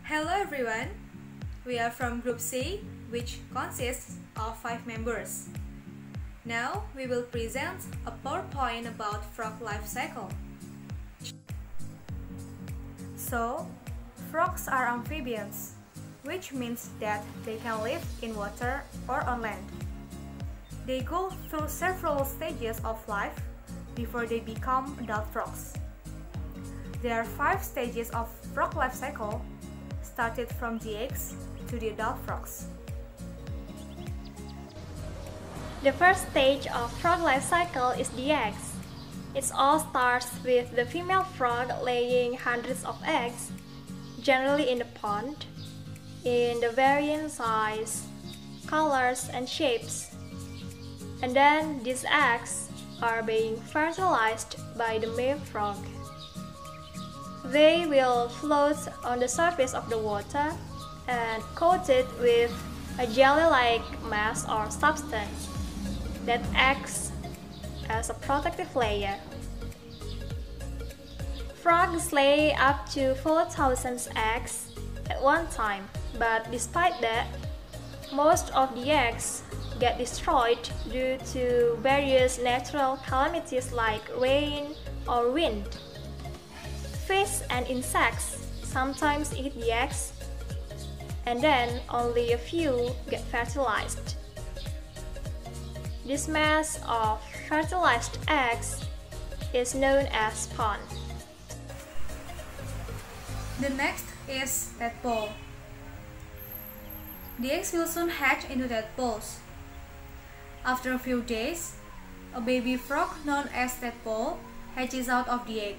Hello everyone, we are from Group C, which consists of 5 members. Now we will present a PowerPoint about frog life cycle. So, frogs are amphibians, which means that they can live in water or on land. They go through several stages of life before they become adult frogs. There are 5 stages of frog life cycle, started from the eggs to the adult frogs. The first stage of frog life cycle is the eggs. It all starts with the female frog laying hundreds of eggs, generally in the pond, in the varying size, colors, and shapes. And then these eggs are being fertilized by the male frog. They will float on the surface of the water and coated with a jelly-like mass or substance that acts as a protective layer. Frogs lay up to 4,000 eggs at one time, but despite that, most of the eggs get destroyed due to various natural calamities like rain or wind. Fish and insects sometimes eat the eggs, and then only a few get fertilized. This mass of fertilized eggs is known as spawn. The next is tadpole. The eggs will soon hatch into tadpoles. After a few days, a baby frog known as tadpole hatches out of the egg.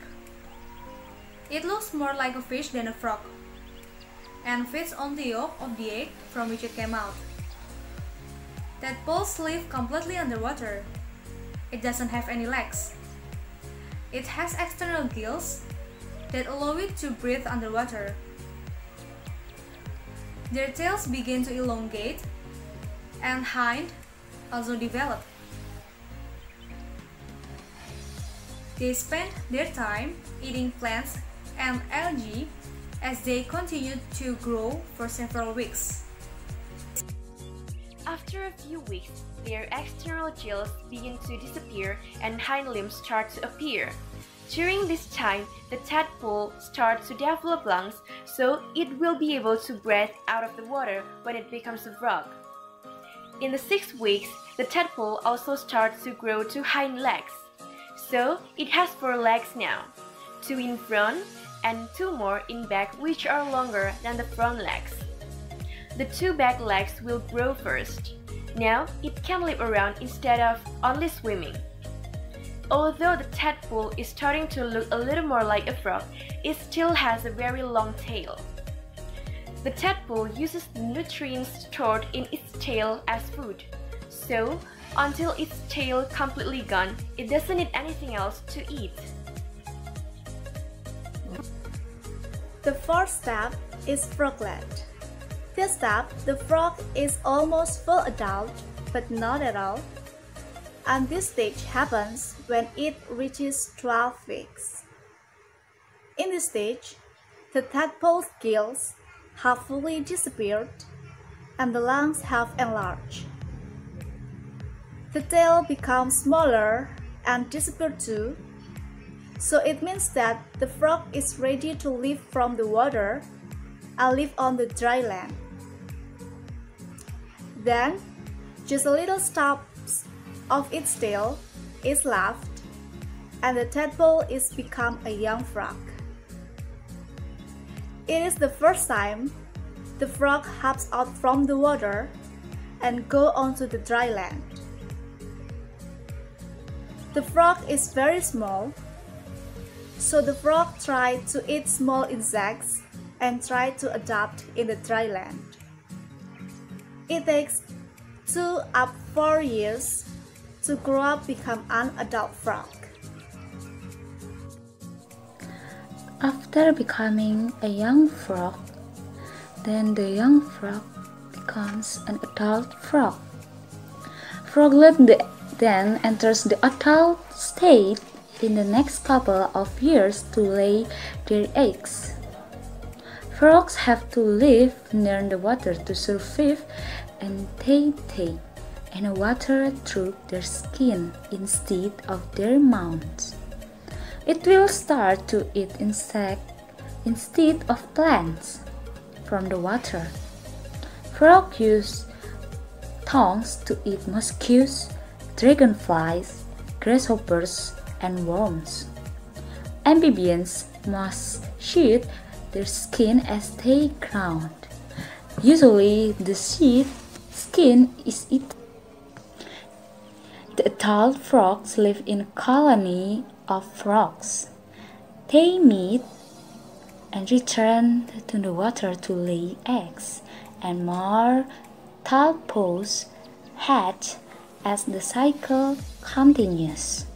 It looks more like a fish than a frog, and feeds on the yolk of the egg from which it came out. Tadpoles live completely underwater. It doesn't have any legs. It has external gills that allow it to breathe underwater. Their tails begin to elongate, and hind also develop. They spend their time eating plants and algae as they continue to grow for several weeks. After a few weeks, their external gills begin to disappear and hind limbs start to appear. During this time, the tadpole starts to develop lungs, so it will be able to breathe out of the water when it becomes a frog. In the 6 weeks, the tadpole also starts to grow 2 hind legs, so it has 4 legs now, 2 in front and 2 more in back, which are longer than the front legs. The 2 back legs will grow first. Now it can live around instead of only swimming. Although the tadpole is starting to look a little more like a frog, it still has a very long tail. The tadpole uses the nutrients stored in its tail as food, so until its tail completely gone, it doesn't need anything else to eat. The fourth step is froglet. This step, the frog is almost full adult, but not at all. And this stage happens when it reaches 12 weeks. In this stage, the tadpole's gills have fully disappeared and the lungs have enlarged. The tail becomes smaller and disappears too, so it means that the frog is ready to live from the water and live on the dry land. Then, just a little stub of its tail is left, and the tadpole is become a young frog. It is the first time the frog hops out from the water and go onto the dry land. The frog is very small, so the frog tries to eat small insects and try to adapt in the dry land. It takes 2 up 4 years to grow up become an adult frog. After becoming a young frog, then the young frog becomes an adult frog. Froglet then enters the adult state in the next couple of years to lay their eggs. Frogs have to live near the water to survive, and they take in water through their skin instead of their mouths. It will start to eat insects instead of plants from the water. Frogs use tongues to eat mosquitoes, dragonflies, grasshoppers, and worms. Amphibians must shed their skin as they ground. Usually, the shed skin is eaten. The adult frogs live in a colony of frogs. They meet and return to the water to lay eggs, and more tadpoles hatch as the cycle continues.